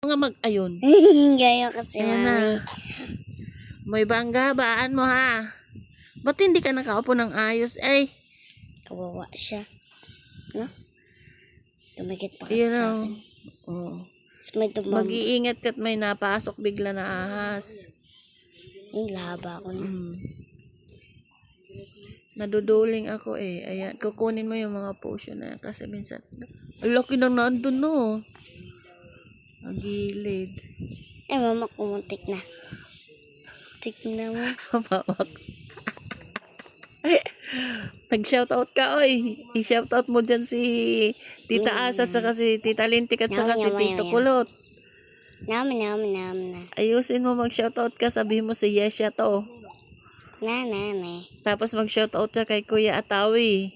Mga mag-ayon. Gaya kasi, Ayan na. May bangga, baan mo ha. Ba't hindi ka nakaupo ng ayos? Ay, Kawawa siya. No? Tumikit pa kasi you sa know. akin. Oh. Tapos may tumama. Mag-iingat ka't may napasok bigla na ahas. Yung lahaba ko na. Naduduling ako eh. Ayan, kukunin mo yung mga potion na yan kasi minsan. Ang laki nang nandun no. Ang gilid. Eh, mama, kumuntik na. Tik na mo. Mawak. Nag-shoutout ka, oy. I-shoutout mo dyan si Tita Asa, tsaka si Tita Lintik, at saka si Tito Kulot. Naman. Ayusin mo mag-shoutout ka, sabihin mo si Yesha to. Na. Tapos mag-shoutout ka kay Kuya Atawi.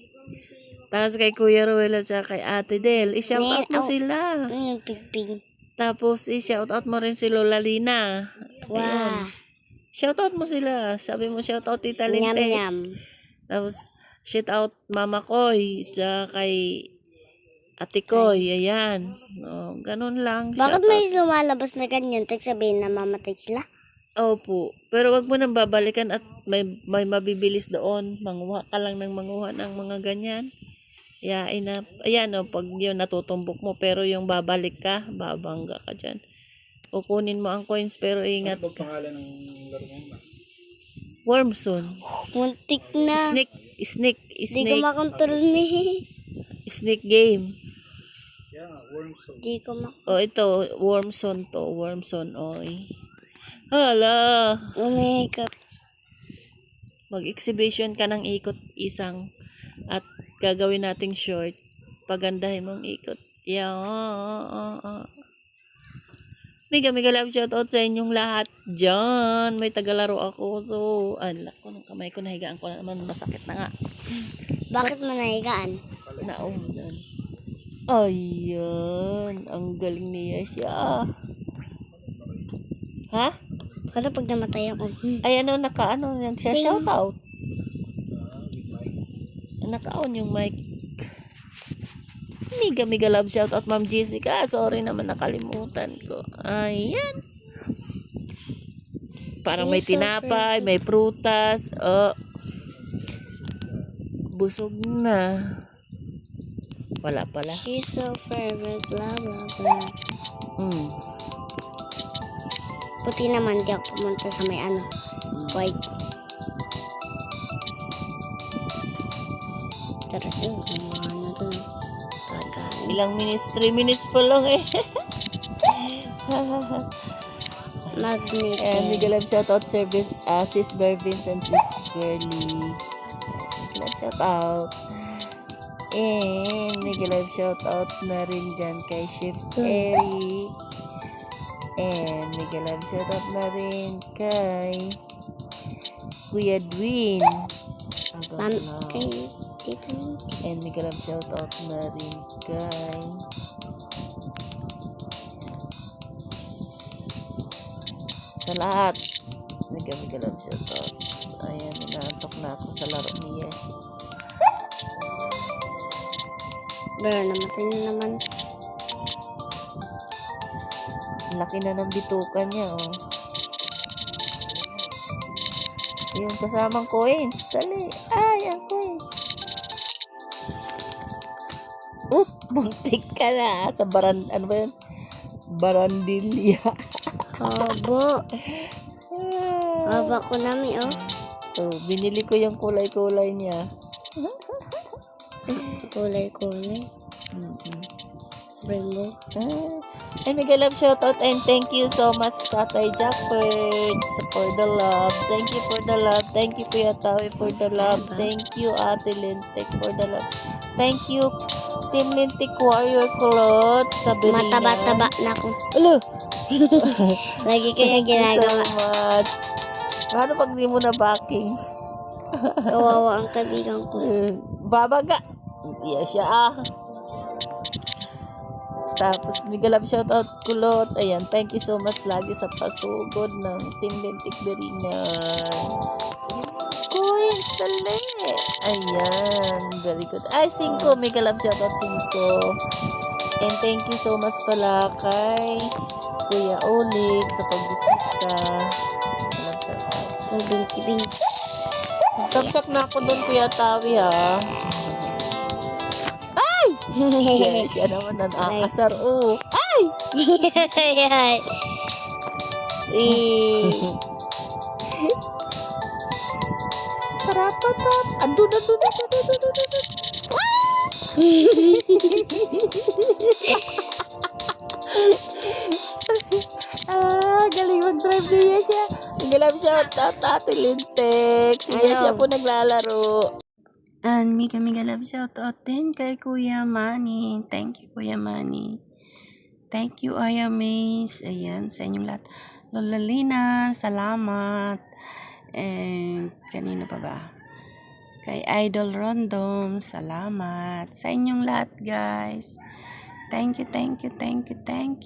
Tapos kay Kuya Ruel at saka kay Ate Del. I-shoutout mo sila. Ano yung pigpig? Tapos i-shoutout mo rin si Lola Lina. Wow. Ayun. Shoutout mo sila. Sabi mo shoutout Tita Lintik. Nyam. Tapos, shout out Mama Koy, tsaka kay Ate Koy, ayan. O, ganun lang. Bakit may lumalabas na ganyan? Tek sabihin na mamatay sila? Opo. Pero wag mo nang babalikan at may mabibilis doon. Manguha ka lang ng manguha ng mga ganyan. Yain na. Ayan o, pag yun natutumbok mo, pero yung babalik ka, babangga ka dyan. Kukunin mo ang coins, pero ingat. Ano pangalan ng laro mo ba? Wormson. Muntik na. Snake Di ko makontrol ni. snake game. Yeah, Wormson. Di ko O ito, Wormson to. Wormson, oy. Hala. umikot. Mag-exhibition ka ng ikot isang at gagawin nating short. Pagandahin mong ikot. Yeah. Mega love shoutout sa inyong lahat dyan. May tagalaro ako. So, alak ko ng kamay ko. Nahigaan ko na naman. Masakit na nga. Bakit mo nahigaan? Naulan. Ayan. Ang galing niya siya. Ha? Kada pag namatay ako. Ay, naka-ano, nagsya-shoutout. Naka-on yung mic. Mega love shoutout, Ma'am Jessica. Sorry naman, nakalimutan ko. Ayan. Parang may tinapay, may prutas. Oh. Busog na. Wala pala. She's so favorite, blah blah blah. Puti naman, di ako pumunta sa may white. Tara, ano dun? Kakain. Ilang minutes? 3 minutes pa lang eh. Magnet. And mega love shoutout, Sis Bervins and Sis Girly. Mega love shoutout. And mega love shoutout na rin dyan kay Chef Eric. And mega love shoutout na rin kay Kuya Dwin. And mega love shoutout na rin kay sa lahat. Mega love shoutout. Ayan, inaantok na ako sa laro ni Yes. Pero namatay na naman. Laki na ng bitukan niya, oh. Yung kasamang coins. Dali. Ay, ang coins. Muntik ka na. Sa ano ba yun? Barandilya. Haba. Haba ko namin, oh. So, binili ko yung kulay-kulay niya. Kulay-kulay. Rainbow. And mega love shoutout and thank you so much Tatay Jackbird for the love. Thank you for the love. Thank you Kuya Tawi for the love. Thank you Ate Lintik for the love. Thank you Team Lintik Warrior Kulot sa Berinan. Mataba-taba na ako. Alo! Lagi kaya Thank you ginagawa. so much. Paano pag di mo na backing? Kawawa ang kaibigan ko. Babaga. Yes siya. Tapos mega love shoutout Kulot. Ayan, thank you so much lagi sa pasugod ng Team Lintik Beringan. Coins dali. Ayan, very good. Ay, 5. Mega love shoutout 5. And thank you so much pala kay Kuya Olik sa pagbisita. Love shoutout. Kung binti-binti. Tamsak na ako doon, Kuya Tawi, ha? Ay! Yes, siya naman na nakakasar. Oh. Ay! Ayan. Uy. Parapapap. Andun. Galing mag-drive niya siya. Nag-love shoutout, Ate Lintex. Sige, Hello. siya po naglalaro. And mega love shoutout din kay Kuya Manny. Thank you, Kuya Manny. Thank you, Aya Mace. Ayan, sa inyong lahat. Lola Lina, salamat. And kanina pa ba? Kay Idol Rondom, salamat. Sa inyong lahat, guys. Thank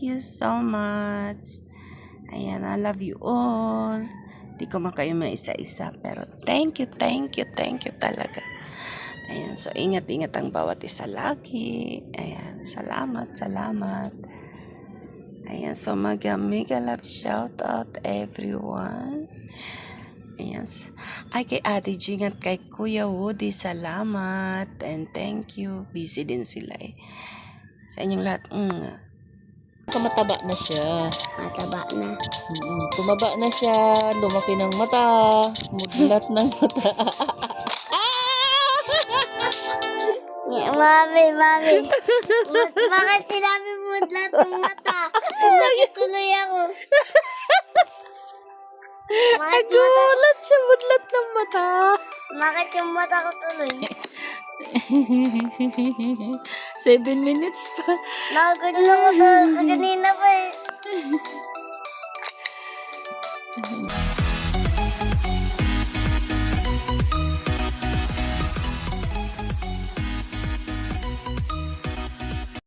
you so much. Ayan, I love you all. Di ko makayo isa-isa, pero thank you talaga. Ayan, so ingat-ingat ang bawat isa lagi. Ayan, salamat. Ayan, so mega love shout out everyone. Ayan, ay kay Ate Jing at kay Kuya Woody, salamat and thank you. Busy din sila eh. Sa inyong lahat, Kamataba na siya. Mataba na. Tumaba na siya, lumaki ng mata, mudlat ng mata. Mami. Bakit sinabi mo lahat ng mata? Bakit tuloy ako? Nagulat siya, mudlat ng mata. Bakit yung mata ko tuloy? 7 minutes pa. Nakagulo ko sa kanina pa eh.